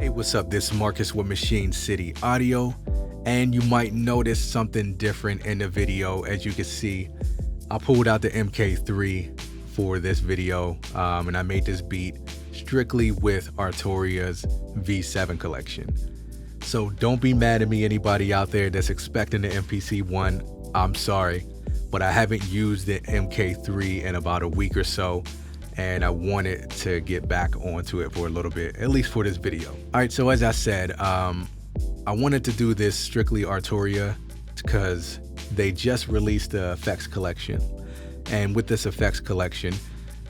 Hey, what's up? This is Marcus with Machine City Audio, and you might notice something different in the video. As you can see, I pulled out the MK3 for this video, and I made this beat strictly with Arturia's V7 Collection. So don't be mad at me, anybody out there that's expecting the MPC1. I'm sorry, but I haven't used the MK3 in about a week or so, and I wanted to get back onto it for a little bit, at least for this video. All right, so as I said, I wanted to do this strictly Arturia because they just released the FX Collection. And with this FX Collection,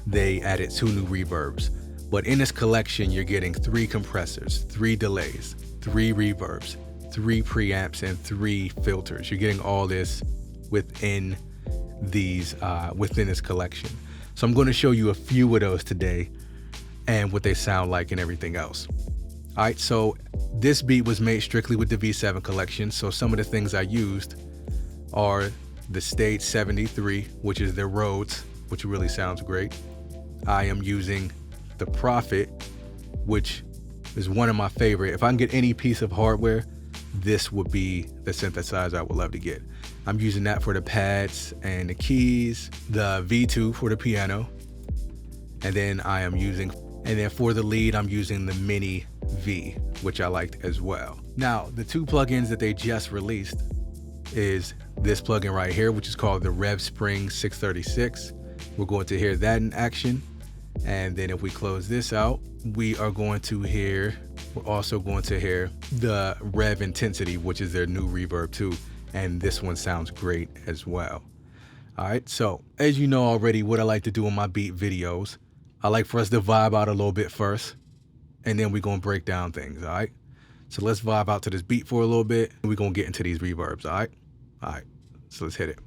they added 2 new reverbs. But in this collection, you're getting 3 compressors, 3 delays, 3 reverbs, 3 preamps, and 3 filters. You're getting all this within this collection. So I'm going to show you a few of those today and what they sound like and everything else. All right, so this beat was made strictly with the V7 Collection. So some of the things I used are the Stage 73, which is their Rhodes, which really sounds great. I am using the Prophet, which is one of my favorite. If I can get any piece of hardware, this would be the synthesizer I would love to get. I'm using that for the pads and the keys, the V2 for the piano, and then for the lead, I'm using the Mini V, which I liked as well. Now, the 2 plugins that they just released is this plugin right here, which is called the Rev Spring 636. We're going to hear that in action. And then if we close this out, we're also going to hear the Rev Intensity, which is their new reverb too. And this one sounds great as well. All right, so as you know already, what I like to do in my beat videos, I like for us to vibe out a little bit first, and then we're gonna break down things, all right? So let's vibe out to this beat for a little bit, and we're gonna get into these reverbs, all right? All right, so let's hit it.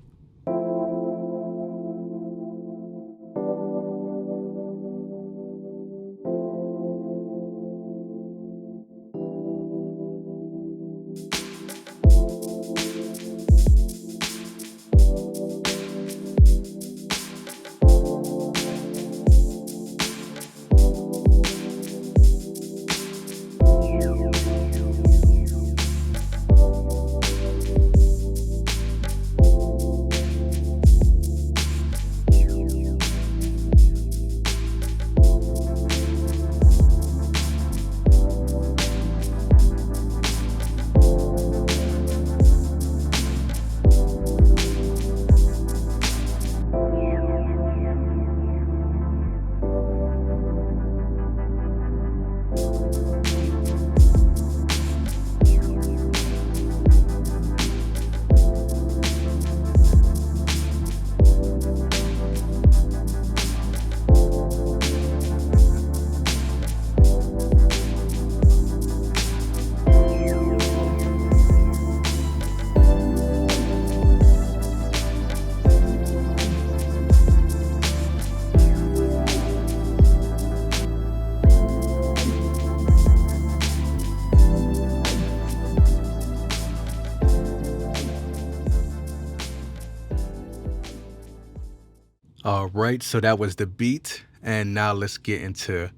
All right, so that was the beat, and now let's get into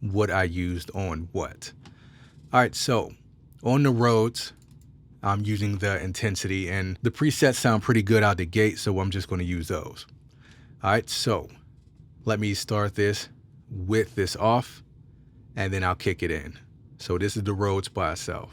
what I used on what. All right, so on the Rhodes, I'm using the Intensity, and the presets sound pretty good out the gate, so I'm just going to use those. All right, so let me start this with this off, and then I'll kick it in. So this is the Rhodes by itself.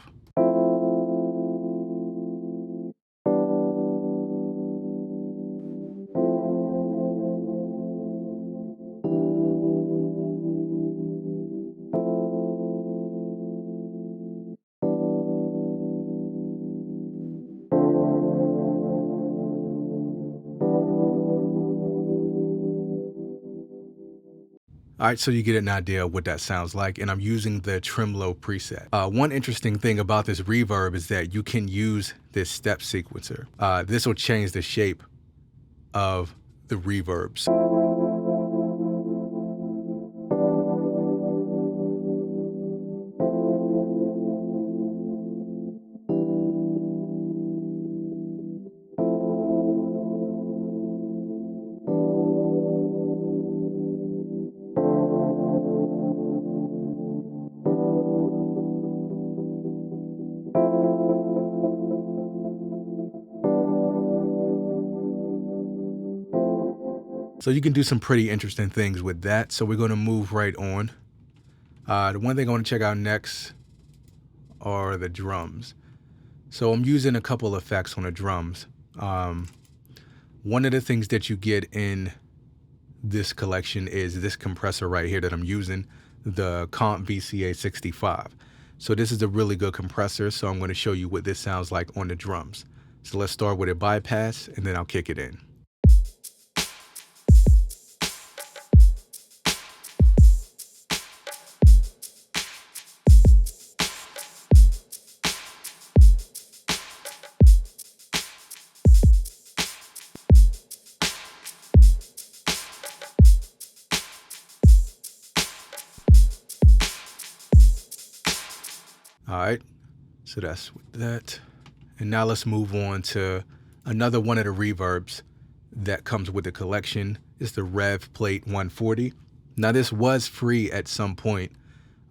All right, so you get an idea of what that sounds like, and I'm using the Tremolo preset. One interesting thing about this reverb is that you can use this step sequencer. This will change the shape of the reverbs. So you can do some pretty interesting things with that. So we're going to move right on. The one thing I want to check out next are the drums. So I'm using a couple effects on the drums. One of the things that you get in this collection is this compressor right here that I'm using, the Comp VCA 65. So this is a really good compressor. So I'm going to show you what this sounds like on the drums. So let's start with a bypass and then I'll kick it in. All right, so that's with that. And now let's move on to another one of the reverbs that comes with the collection. It's the Rev Plate 140. Now this was free at some point.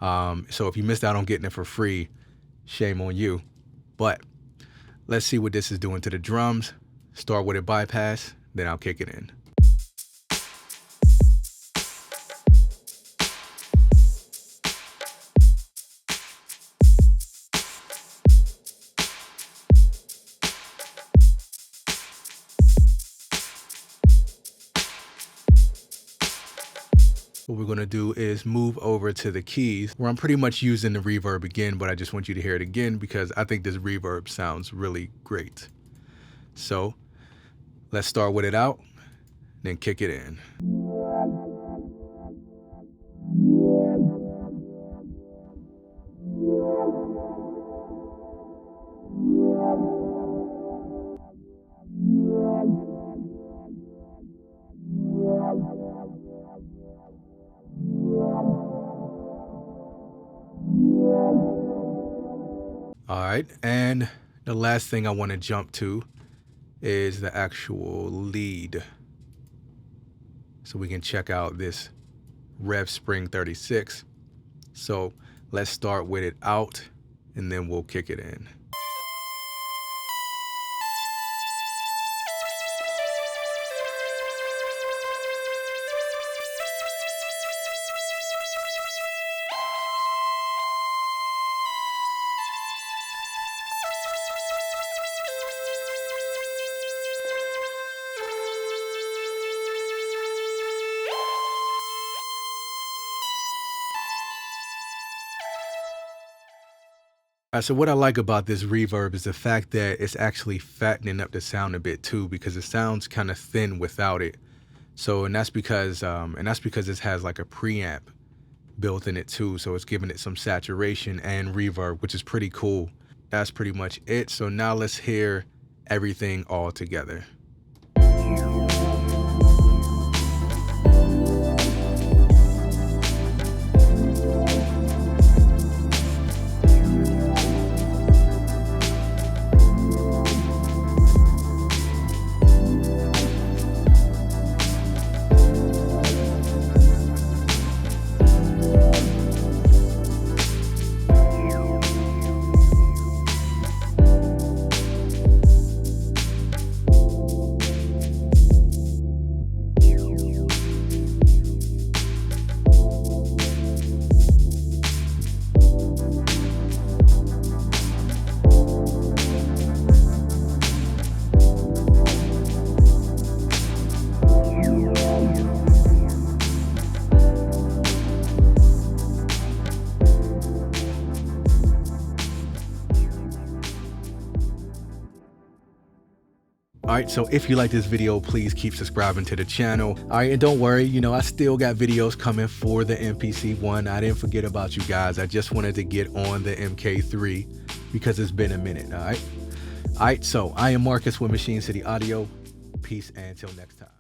So if you missed out on getting it for free, shame on you. But let's see what this is doing to the drums. Start with a bypass, then I'll kick it in. What we're going to do is move over to the keys, where I'm pretty much using the reverb again, but I just want you to hear it again because I think this reverb sounds really great. So let's start with it out, then kick it in. All right, and the last thing I want to jump to is the actual lead. So we can check out this Rev Spring 36. So let's start with it out and then we'll kick it in. So what I like about this reverb is the fact that it's actually fattening up the sound a bit too, because it sounds kind of thin without it. So, and that's because this has like a preamp built in it too. So it's giving it some saturation and reverb, which is pretty cool. That's pretty much it. So now let's hear everything all together. Alright, so if you like this video, please keep subscribing to the channel. Alright, and don't worry, you know, I still got videos coming for the MPC One. I didn't forget about you guys. I just wanted to get on the MK3 because it's been a minute, alright? Alright, so I am Marcus with Machine City Audio. Peace and until next time.